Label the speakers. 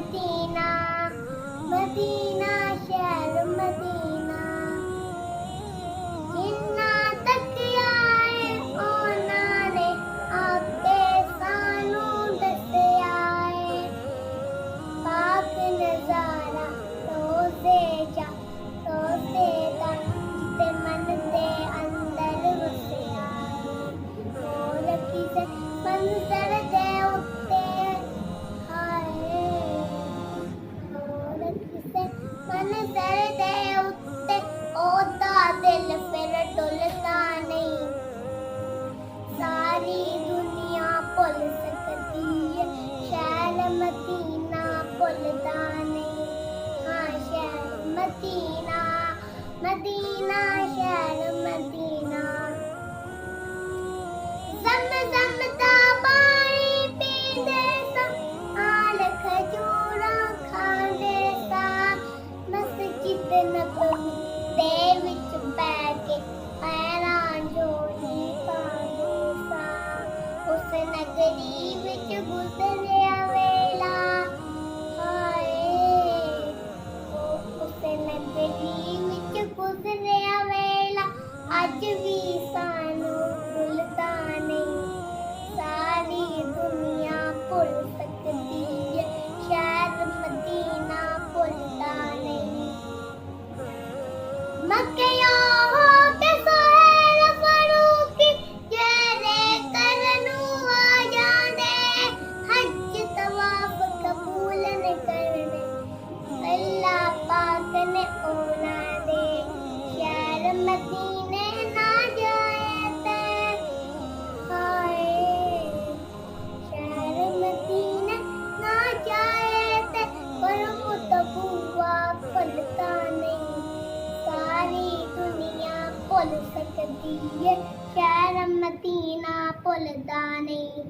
Speaker 1: Medina Medina शहर Medina जिन्ना तक आए उन्हां ने आके सानू दस्सिया है पाक नज़ारा रोज़े जा रोज़े दा जिते मन दे अंदर वसिया और किसे मंजर दे उत्ते हाय और किसे मंजर दे उत्ते ओदा दिल फिर डुलदा नहीं सारी दुनिया भुल सकती है शहर मदीना भुलदा नहीं हाँ शहर मदीना मदीना शहर मदीना ज़म दा पानी पींदे सा आल खजूरां खांदे सा मस्जिद नबवी दे विच बैठ के पैरां जोड़ी पांदे सा उस नगरी विच गुज़रिया वेला हाय उस नगरी विच गुज़रिया वेला अज भी सानू भुलदा नहीं सारी दुनिया भुल सकती है शहर मदीना भुलदा नहीं मक्किया हो के सोहेल फरूकी जेरे करनू आ जाने हज तवाफ कबूल न करने अल्लाह पाक ने ओना दे शहर मदीने ना जाए ते हाय शहर मदीने ना जाए ते पर मुतबुआ खुलता नहीं सारी दुनिया भुल सकती है शहर मदीना भुलदा नहीं।